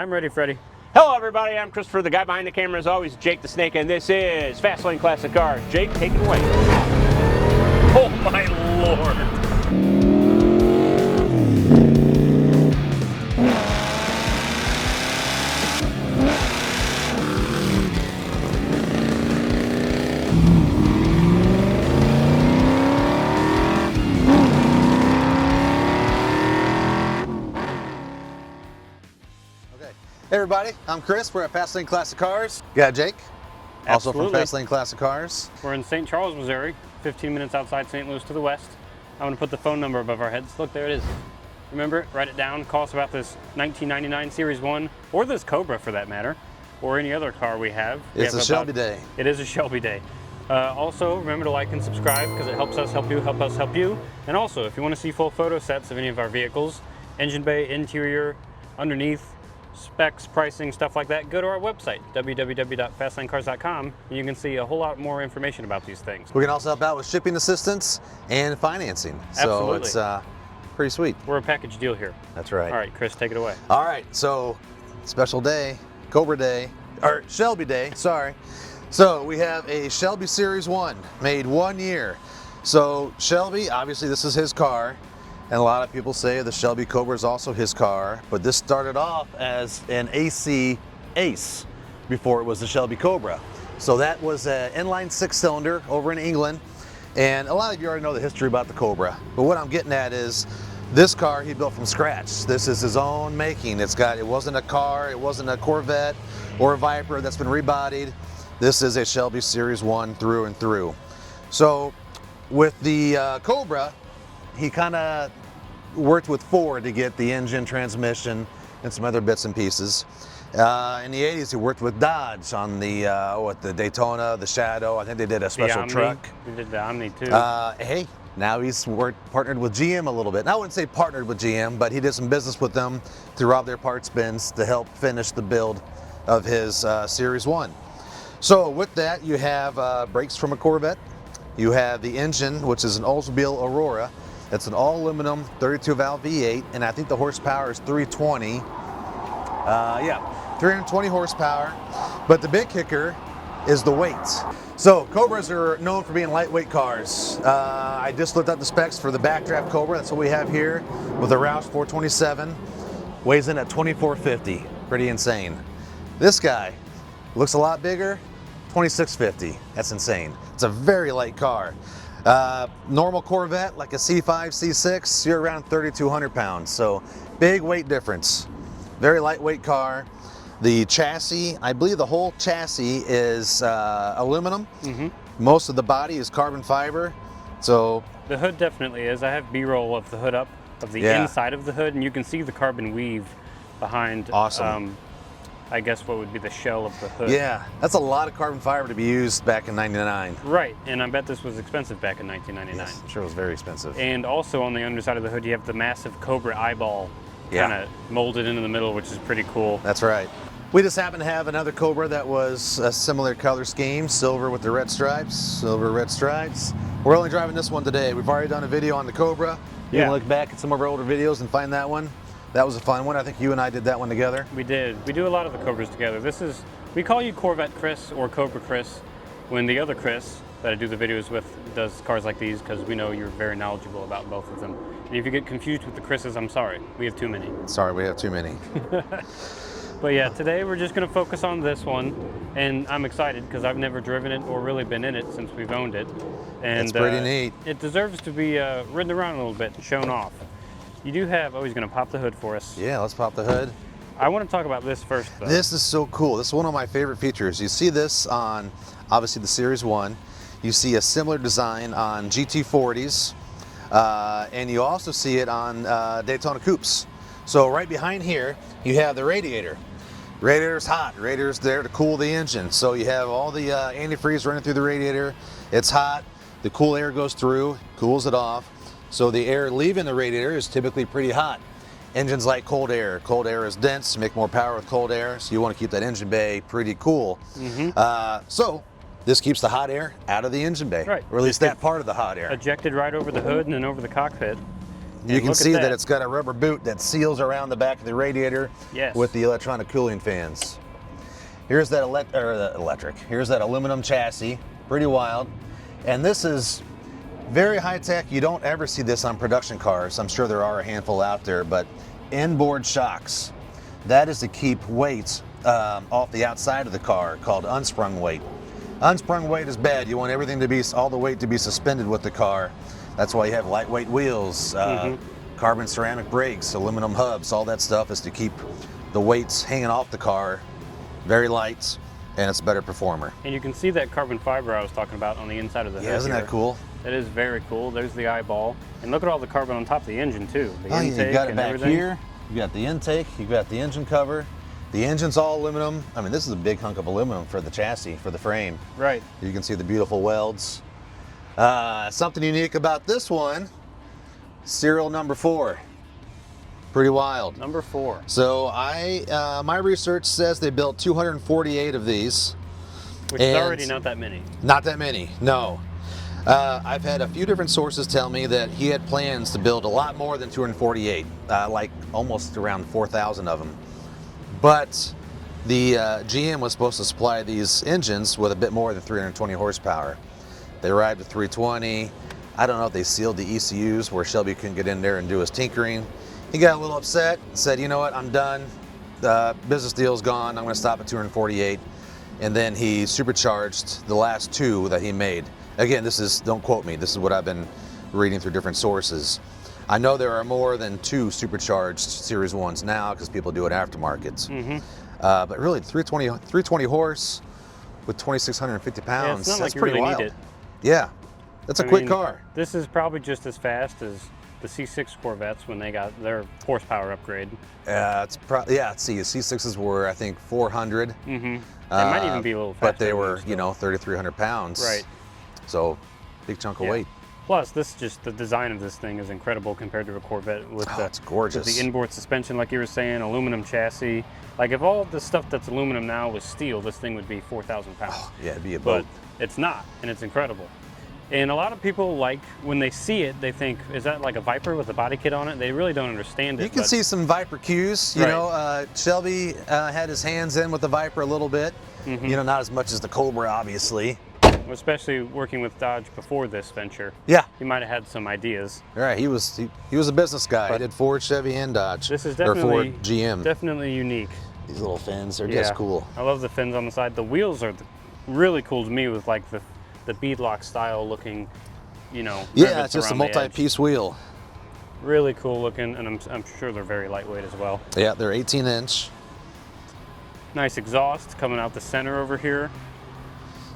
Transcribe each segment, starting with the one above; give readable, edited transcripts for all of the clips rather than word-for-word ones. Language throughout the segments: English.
I'm ready, Freddie. Hello, everybody. I'm Christopher, the guy behind the camera, as always, Jake the Snake, and this is Fast Lane Classic Cars. Jake, take it away. Oh, my Lord. Hey everybody, I'm Chris. We're at Fast Lane Classic Cars. You got Jake, also from Fast Lane Classic Cars. We're in St. Charles, Missouri, 15 minutes outside St. Louis to the west. I'm going to put the phone number above our heads. Look, there it is. Remember it, write it down. Call us about this 1999 Series 1, or this Cobra for that matter, or any other car we have. It's a Shelby day. It is a Shelby day. Also, remember to like and subscribe because it helps us help you, help us help you. And also, if you want to see full photo sets of any of our vehicles, engine bay, interior, underneath, specs, pricing, stuff like that, go to our website, www.fastlanecars.com, and you can see a whole lot more information about these things. We can also help out with shipping assistance and financing. Absolutely. So it's pretty sweet. We're a package deal here. That's right. All right, Chris, take it away. All right, so special day, Cobra Day, or Shelby Day, sorry. So we have a Shelby Series 1, made 1 year. So Shelby, obviously this is his car. And a lot of people say the Shelby Cobra is also his car, but this started off as an AC Ace before it was the Shelby Cobra. So that was an inline 6-cylinder over in England. And a lot of you already know the history about the Cobra. But what I'm getting at is this car he built from scratch. This is his own making. It wasn't a car, it wasn't a Corvette or a Viper that's been rebodied. This is a Shelby Series 1 through and through. So with the Cobra, he kind of worked with Ford to get the engine, transmission, and some other bits and pieces. In the 80s, he worked with Dodge on the Daytona, the Shadow. I think they did a special truck. We did the Omni too. Hey, now he's partnered with GM a little bit. Now, I wouldn't say partnered with GM, but he did some business with them throughout their parts bins to help finish the build of his Series 1. So with that, you have brakes from a Corvette. You have the engine, which is an Oldsmobile Aurora. It's an all-aluminum 32-valve V8, and I think the horsepower is 320. Yeah, 320 horsepower. But the big kicker is the weight. So Cobras are known for being lightweight cars. I just looked up the specs for the backdraft Cobra. That's what we have here with a Roush 427. Weighs in at 2450. Pretty insane. This guy looks a lot bigger. 2650. That's insane. It's a very light car. Normal Corvette, like a C5, C6, you're around 3,200 pounds. So big weight difference. Very lightweight car. The chassis, I believe the whole chassis is aluminum. Most of the body is carbon fiber. So the hood definitely is. I have B-roll of the hood up, of the inside of the hood, and you can see the carbon weave behind. Awesome. I guess what would be the shell of the hood. Yeah, that's a lot of carbon fiber to be used back in '99. Right, and I bet this was expensive back in 1999. Yes, I'm sure it was very expensive. And also on the underside of the hood, you have the massive Cobra eyeball kind of molded into the middle, which is pretty cool. That's right. We just happen to have another Cobra that was a similar color scheme, silver with the red stripes, silver, red stripes. We're only driving this one today. We've already done a video on the Cobra. You can look back at some of our older videos and find that one. That was a fun one. I think you and I did that one together. We did. We do a lot of the Cobras together. We call you Corvette Chris or Cobra Chris when the other Chris that I do the videos with does cars like these, because we know you're very knowledgeable about both of them. And if you get confused with the Chris's, I'm sorry. We have too many. Sorry, we have too many. But yeah, today we're just going to focus on this one, and I'm excited because I've never driven it or really been in it since we've owned it. And it's pretty neat. It deserves to be ridden around a little bit and shown off. You do have, he's going to pop the hood for us. Yeah, let's pop the hood. I want to talk about this first, though. This is so cool. This is one of my favorite features. You see this on, obviously, the Series 1. You see a similar design on GT40s, and you also see it on Daytona Coupes. So right behind here, you have the radiator. Radiator's hot. Radiator's there to cool the engine. So you have all the antifreeze running through the radiator. It's hot. The cool air goes through, cools it off. So the air leaving the radiator is typically pretty hot. Engines like cold air. Cold air is dense, you make more power with cold air, so you want to keep that engine bay pretty cool. So this keeps the hot air out of the engine bay, right? Or at least that part of the hot air. Ejected right over the hood and then over the cockpit. You And can look at see that it's got a rubber boot that seals around the back of the radiator Yes. with the electronic cooling fans. Here's that electric. Here's that aluminum chassis, pretty wild. And this is very high tech. You don't ever see this on production cars. I'm sure there are a handful out there, but inboard shocks. That is to keep weight off the outside of the car, called unsprung weight. Unsprung weight is bad. You want everything to be, all the weight to be suspended with the car. That's why you have lightweight wheels, carbon ceramic brakes, aluminum hubs, all that stuff is to keep the weights hanging off the car, very light, and it's a better performer. And you can see that carbon fiber I was talking about on the inside of the hood. Isn't here. that cool? That is very cool. There's the eyeball. And look at all the carbon on top of the engine too. The intake you got it and back everything. here. You got the intake, you got the engine cover. The engine's all aluminum. I mean, this is a big hunk of aluminum for the chassis, for the frame. Right. You can see the beautiful welds. Something unique about this one, serial number 4. Pretty wild. Number 4. So my research says they built 248 of these. Which is already not that many. Not that many, no. I've had a few different sources tell me that he had plans to build a lot more than 248, like almost around 4,000 of them. But the GM was supposed to supply these engines with a bit more than 320 horsepower. They arrived with 320. I don't know if they sealed the ECUs where Shelby couldn't get in there and do his tinkering. He got a little upset, said, you know what, I'm done. The business deal's gone. I'm going to stop at 248. And then he supercharged the last 2 that he made. Again, this is, don't quote me, this is what I've been reading through different sources. I know there are more than 2 supercharged Series 1s now because people do it aftermarket. But really, 320 horse with 2,650 pounds, Yeah, it's not that's like you pretty really wild. need it. Yeah, that's a quick car. This is probably just as fast as the C6 Corvettes when they got their horsepower upgrade. It's probably, yeah, let's see, the C6s were, I think, 400. They might even be a little faster. But they were, you know, 3,300 pounds. Right. So, big chunk of weight. Plus, the design of this thing is incredible compared to a Corvette with it's gorgeous. With the inboard suspension, like you were saying, aluminum chassis. Like if all the stuff that's aluminum now was steel, this thing would be 4,000 pounds. Yeah, it'd be a boat. But it's not, and it's incredible. And a lot of people, like, when they see it, they think, is that like a Viper with a body kit on it? They really don't understand it. You can see some Viper cues. You Right. know, Shelby had his hands in with the Viper a little bit. You know, not as much as the Cobra, obviously. Especially working with Dodge before this venture. Yeah. He might have had some ideas. All right, he was a business guy. He did Ford, Chevy, and Dodge. This is or definitely Ford, GM. Definitely unique. These little fins, they're just cool. I love the fins on the side. The wheels are really cool to me with like the beadlock style looking, you know. Yeah, it's just a around the edge. multi-piece wheel. Really cool looking, and I'm sure they're very lightweight as well. Yeah, they're 18-inch. Nice exhaust coming out the center over here.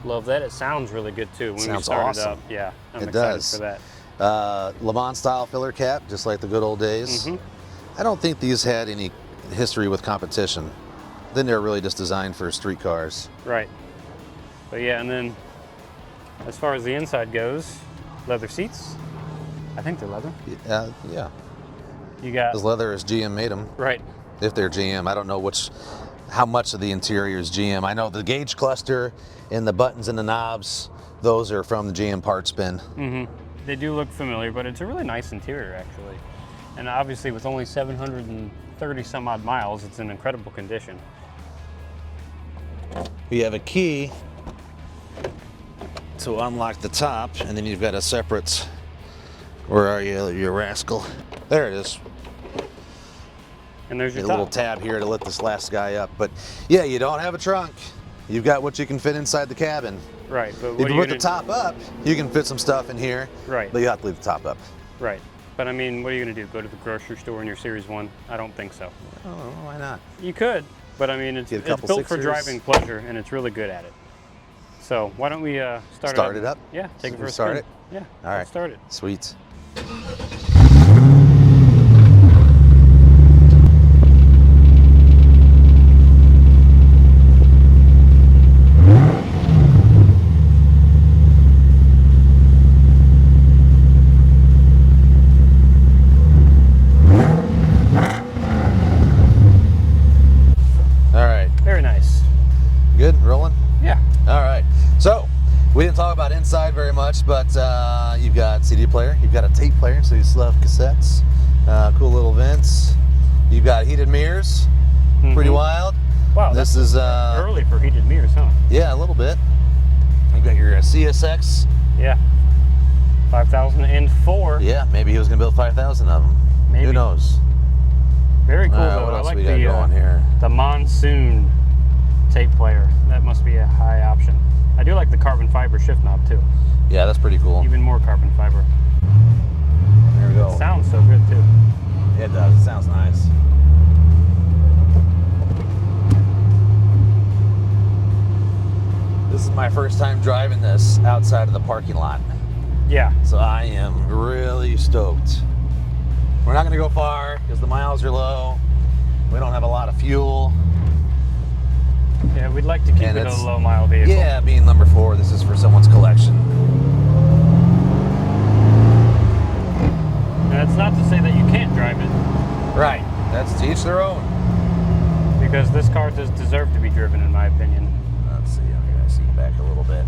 Love that. It sounds really good too. When we Sounds start awesome. it up, yeah, I'm It excited does. for that. Le Mans style filler cap, just like the good old days. I don't think these had any history with competition. Then they're really just designed for street cars. Right. But yeah, and then as far as the inside goes, leather seats. I think they're leather. Yeah. You got As leather as GM made them. right. If they're GM, I don't know how much of the interior is GM. I know the gauge cluster and the buttons and the knobs, those are from the GM parts bin. They do look familiar, but it's a really nice interior actually. And obviously with only 730 some odd miles, it's in incredible condition. You have a key to unlock the top, and then you've got a separate, where are you rascal? There it is. And there's your A little top. tab here to lift this last guy up. But yeah, you don't have a trunk. You've got what you can fit inside the cabin. Right, but If what you are put the top up, you can fit some stuff in here. Right. But you have to leave the top up. Right. But I mean, what are you going to do? Go to the grocery store in your Series 1? I don't think so. Oh, why not? You could, but I mean, it's Get a built couple for Sixers. driving pleasure, and it's really good at it. So why don't we Start it up? Yeah, take it for a Start spin. it? Yeah, All right. let's start it. Sweet. All right. Very nice. Good? Rolling? Yeah. All right. So, We didn't talk about inside very much, but you've got CD player, you've got a tape player, so you still have cassettes. Cool little vents. You've got heated mirrors, pretty wild. Wow, this is early for heated mirrors, huh? Yeah, a little bit. You've got your CSX. Yeah. 5,004. Yeah, maybe he was gonna build 5,000 of them. Maybe. Who knows? Very cool though. What I else like we got going here? The Monsoon tape player. That must be a high option. I do like the carbon fiber shift knob too. Yeah, that's pretty cool. Even more carbon fiber. There we go. It sounds so good too. Yeah, it does. It sounds nice. This is my first time driving this outside of the parking lot. Yeah. So I am really stoked. We're not going to go far because the miles are low. We don't have a lot of fuel. Yeah, we'd like to keep it a low mile vehicle. Yeah, being number 4, this is for someone's collection. And that's not to say that you can't drive it. Right. That's to each their own. Because this car does deserve to be driven, in my opinion. Let's see. I'm going to see back a little bit.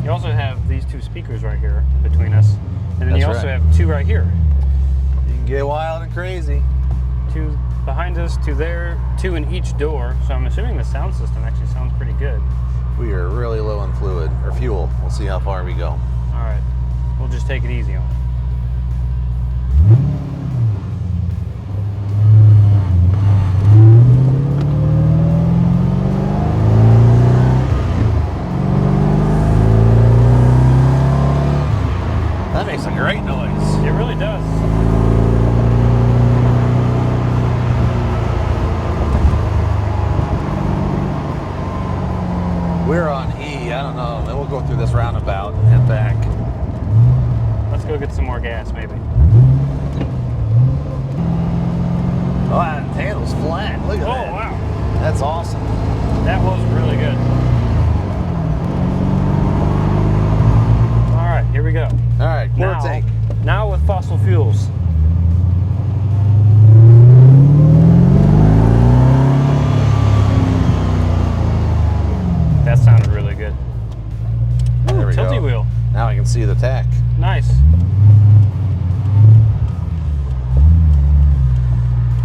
You also have these 2 speakers right here between us. And then you also right. have 2 right here. You can get wild and crazy. 2 behind us, 2 there, 2 in each door. So I'm assuming the sound system actually sounds pretty good. We are really low on fluid, or fuel. We'll see how far we go. All right. We'll just take it easy on it. That makes a great noise. It really does. We're on E. I don't know. Then we'll go through this roundabout and head back. Let's go get some more gas, maybe. Oh, that handle's flat. Look at that. Oh, wow. That's awesome. That was really good. All right, here we go. All right, quarter tank. Now with fossil fuels. That sounded really good. There we Tilty go. wheel. Now I can see the tack. Nice. This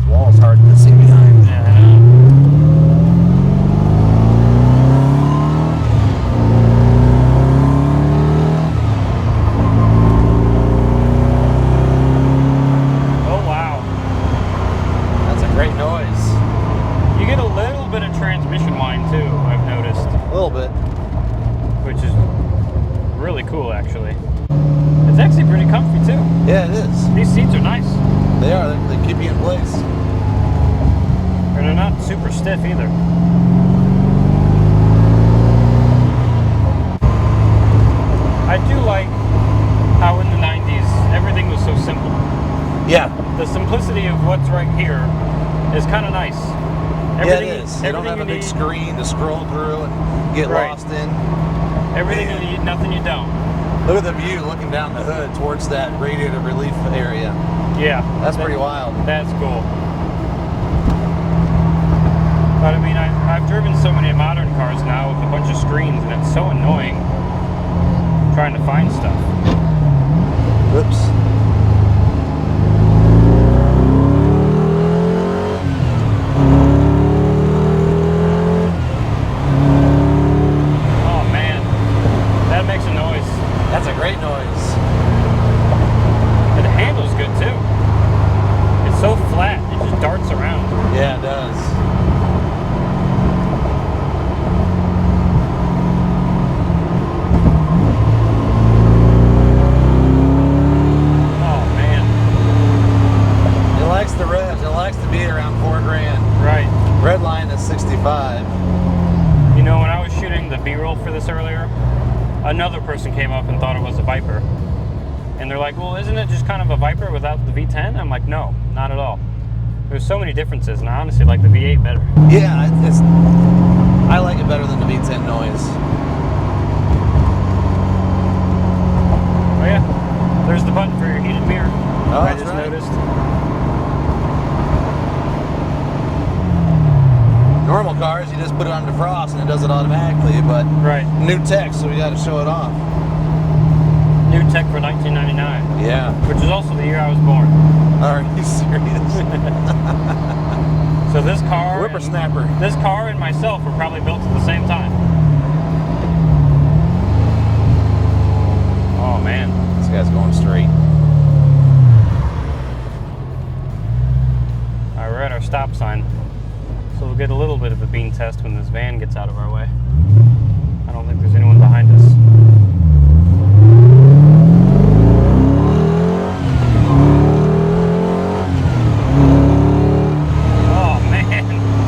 wall's hard to see behind. Yeah, I know. Oh, wow. That's a great noise. You get a little bit of transmission whine too, I've noticed. A little bit. Which is really cool, actually. It's actually pretty comfy too. Yeah, it is. These seats are nice. They are. They keep you in place. And they're not super stiff either. I do like how in the 90s everything was so simple. Yeah. The simplicity of what's right here is kind of nice. Yeah, it is. You don't have a big screen to scroll through and get lost in. Everything you need, nothing you don't. Look at the view looking down the hood towards that radiator relief area. Yeah. That's pretty wild. That's cool. But I mean, I've driven so many modern cars now with a bunch of screens, and it's so annoying trying to find stuff. Oops. Oh man, that makes a noise. That's a great noise. And the handle's good too. It's so flat, it just darts around. Yeah, it does. Oh man. It likes the revs. It likes to be around $4 grand. Right. Red line is 65. You know, when I was shooting the B-roll for this earlier, another person came up and thought it was a Viper. And they're like, well, isn't it just kind of a Viper without the V10? I'm like, no, not at all. There's so many differences, and I honestly like the V8 better. Yeah, I like it better than the V10 noise. Oh yeah, there's the button for your heated mirror. Oh, I that's just right. noticed. normal cars, you just put it on defrost and it does it automatically, but right. new tech, so we got to show it off. New tech for 1999. Yeah. Which is also the year I was born. Are you serious? So this car, whippersnapper. This car and myself were probably built at the same time. Oh man, this guy's going straight. All right, we're at our stop sign, so we'll get a little bit of a bean test when this van gets out of our way. I don't think there's anyone behind us.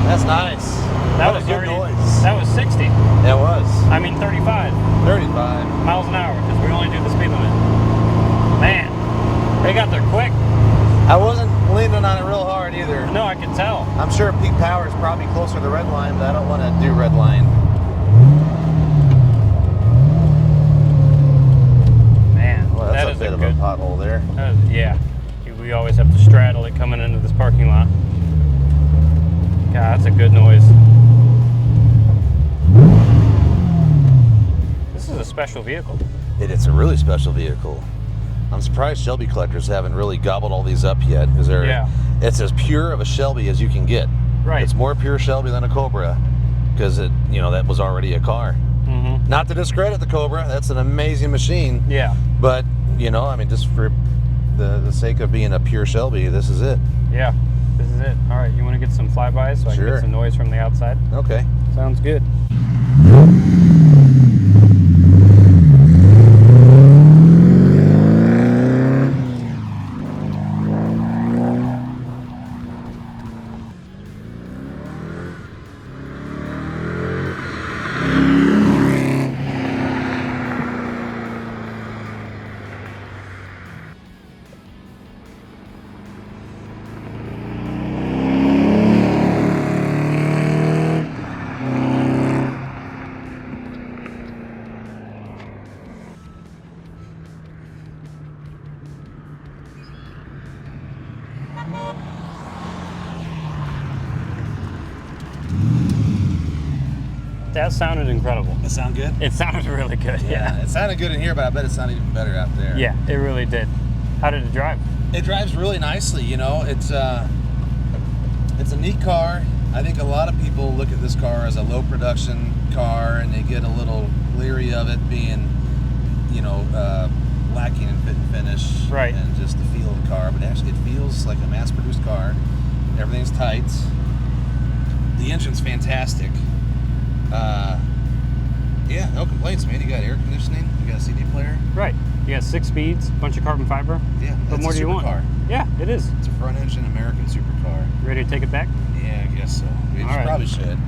That's nice. That was good already, noise. That was 60. It was. I mean 35. 35 miles an hour because we only do the speed limit. Man, they got there quick. I wasn't leaning on it real hard either. No, I can tell. I'm sure peak power is probably closer to the red line, but I don't want to do red line. Man, well, that's that a is bit of good, a pothole there. Yeah, we always have to straddle it coming into this parking lot. God, that's a good noise. This is a special vehicle. It's a really special vehicle. I'm surprised Shelby collectors haven't really gobbled all these up yet, because it's as pure of a Shelby as you can get. Right. It's more pure Shelby than a Cobra, because that was already a car. Mm-hmm. Not to discredit the Cobra, that's an amazing machine. Yeah. But I mean, just for the sake of being a pure Shelby, this is it. Yeah. This is it. All right, you want to get some flybys so I can get some noise from the outside? Okay. Sounds good. That sounded incredible. It sound good? It sounded really good, yeah. It sounded good in here, but I bet it sounded even better out there. Yeah, it really did. How did it drive? It drives really nicely, it's a neat car. I think a lot of people look at this car as a low production car and they get a little leery of it being, lacking in fit and finish. Right. And just the feel of the car, but actually it feels like a mass produced car. Everything's tight. The engine's fantastic. Yeah, no complaints, man. You got air conditioning, you got a CD player. Right. You got 6 speeds, bunch of carbon fiber. Yeah, what more do you want? Car. Yeah, it is. It's a front engine American supercar. Ready to take it back? Yeah, I guess so. We probably should.